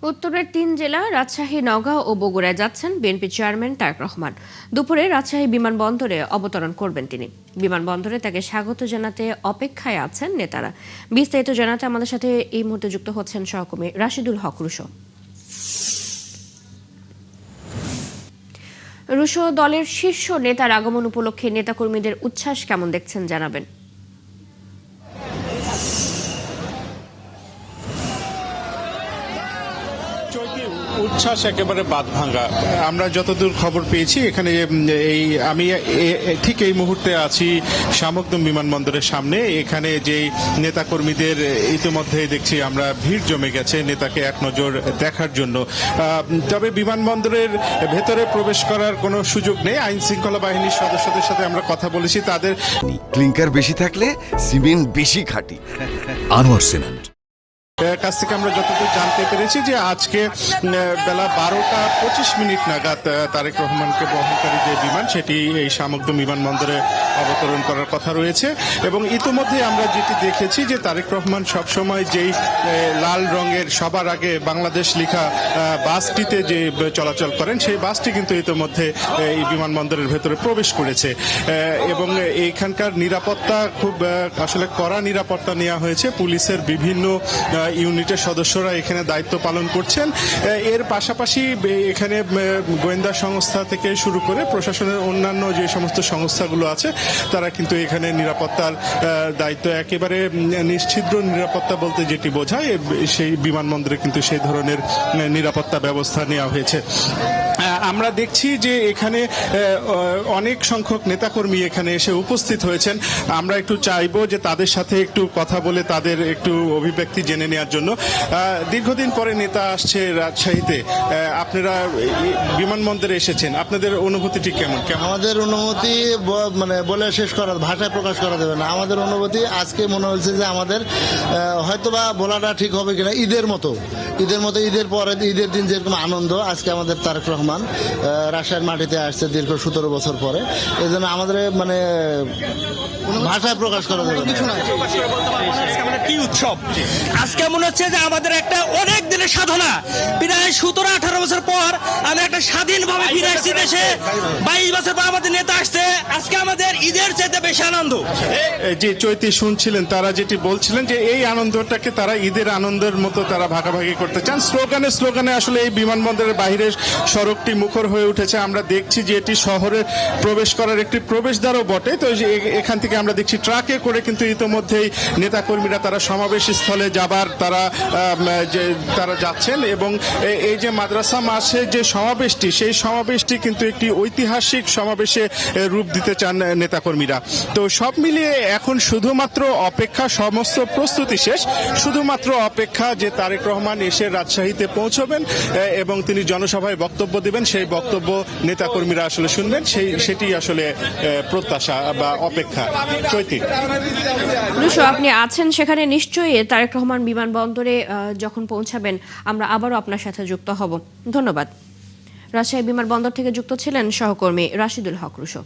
উত্তরের ৩ জেলা রাজশাহী, নওগাঁ ও বগুড়ায় যাচ্ছেন বিএনপি চেয়ারম্যান তারেক রহমান। দুপুরে রাজশাহী বিমানবন্দরে অবতরণ করবেন তিনি। বিমানবন্দরে তাকে স্বাগত জানাতে অপেক্ষায় আছেন নেতারা। বিস্তারিত জানাতে আমাদের সাথে এই মুহূর্তে যুক্ত হচ্ছেন সহকর্মী রাশিদুল হক রুশো। রুশো, দলের শীর্ষ নেতার আগমন উপলক্ষে নেতাকর্মীদের উচ্ছ্বাস কেমন দেখছেন জানাবেন। উচ্ছ্বাস একেবারে বাঁধভাঙ্গা। আমরা যতদূর খবর পেয়েছি এখানে আমি ঠিক এই মুহূর্তে আছি শামুকদম বিমানবন্দরের সামনে। এখানে যে নেতাকর্মীদের ইতিমধ্যে দেখছি আমরা ভিড় জমে গেছে নেতাকে এক নজর দেখার জন্য। তবে বিমানবন্দরের ভেতরে প্রবেশ করার কোনো সুযোগ নেই। আইন শৃঙ্খলা বাহিনীর সদস্যদের সাথে আমরা কথা বলেছি। তাদের ক্লিংকার বেশি থাকলে সিমেন্ট বেশি খাঁটি। আনোয়ার সিমেন্ট কাছ থেকে আমরা যতদূর জানতে পেরেছি যে আজকে বেলা 12টা 25 নাগাদ তারেক রহমানকে বহনকারী যে বিমান সেটি এই শামুকদম বিমানবন্দরে অবতরণ করার কথা রয়েছে। এবং ইতিমধ্যে আমরা যেটি দেখেছি যে তারেক রহমান সবসময় যেই লাল রঙের সবার আগে বাংলাদেশ লেখা বাসটিতে যে চলাচল করেন সেই বাসটি কিন্তু ইতিমধ্যে এই বিমানবন্দরের ভেতরে প্রবেশ করেছে। এবং এইখানকার নিরাপত্তা খুব আসলে কড়া নিরাপত্তা নেওয়া হয়েছে। পুলিশের বিভিন্ন ইউনিটের সদস্যরা এখানে দায়িত্ব পালন করছেন। এর পাশাপাশি এখানে গোয়েন্দা সংস্থা থেকে শুরু করে প্রশাসনের অন্যান্য যে সমস্ত সংস্থাগুলো আছে তারা কিন্তু এখানে নিরাপত্তার দায়িত্ব একেবারে নিশ্ছিদ্র নিরাপত্তা বলতে যেটি বোঝায় সেই বিমানবন্দরে কিন্তু সেই ধরনের নিরাপত্তা ব্যবস্থা নেওয়া হয়েছে। আমরা দেখছি যে এখানে অনেক সংখ্যক নেতাকর্মী এখানে এসে উপস্থিত হয়েছেন। আমরা একটু চাইবো যে তাদের সাথে একটু কথা বলে তাদের একটু অভিব্যক্তি জেনে নেওয়ার জন্য। দীর্ঘদিন পরে নেতা আসছে রাজশাহীতে, আপনারা বিমানবন্দরে এসেছেন, আপনাদের অনুভূতিটি কেমন? আমাদের অনুভূতি মানে বলে শেষ করা, ভাষায় প্রকাশ করা যাবে না। আমাদের অনুভূতি আজকে মনে হচ্ছে যে আমাদের হয়তোবা বলাটা ঠিক হবে কিনা, ঈদের মতো ঈদের পরে ঈদের দিন যেরকম আনন্দ আজকে আমাদের তারেক রহমান রাজশাহীর মাটিতে আসছে দীর্ঘ 17 বছর পরে। এই জন্য আমাদের মানে ভাষায় প্রকাশ করা যাবে কিছু না। কি উৎসব আজকে মনে হচ্ছে যে আমাদের একটা অনেক দিনের সাধনা, প্রায় 17-18 বছর পর আমরা একটা স্বাধীনভাবে ফিরে আসছি দেশে। 22 বছর পর আমাদের নেতা আসছে। আজকে আমাদের ঈদের চাইতে বেশি আনন্দ। যে চৈতি শুনছিলেন তারা যেটি বলছিলেন যে এই আনন্দটাকে তারা ঈদের আনন্দের মতো তারা ভাগাভাগি করতে চান। স্লোগানে আসলে এই বিমানবন্দরের বাইরের সড়কটি মুখর হয়ে উঠেছে। আমরা দেখছি যে এটি শহরে প্রবেশ করার একটি প্রবেশদ্বারও বটে। তো এখান থেকে আমরা দেখছি ট্রাকে করে কিন্তু ইতোমধ্যেই নেতাকর্মীরা তারা সমাবেশ স্থলে যাবার তারা যাচ্ছেন। এবং এই যে মাদ্রাসা মাসে যে সমাবেশটি সেই সমাবেশটি কিন্তু একটি ঐতিহাসিক সমাবেশে রূপ দিতে চান নেতাকর্মীরা। তো সব মিলিয়ে এখন শুধুমাত্র অপেক্ষা, সমস্ত প্রস্তুতি শেষ, শুধুমাত্র অপেক্ষা যে তারেক রহমান এসে রাজশাহীতে পৌঁছবেন এবং তিনি জনসভায় বক্তব্য দেবেন। সেই বক্তব্য নেতাকর্মীরা আসলে শুনবেন, সেটি আসলে প্রত্যাশা বা অপেক্ষা। চৈতি, আপনি আছেন সেখানে, নিশ্চয়ই তারেক রহমান বিমানবন্দরে যখন পৌঁছাবেন আমরা আবারও আপনার সাথে যুক্ত হব। ধন্যবাদ। রাজশাহী বিমানবন্দর থেকে যুক্ত ছিলেন সহকর্মী রাশিদুল হক রুশো।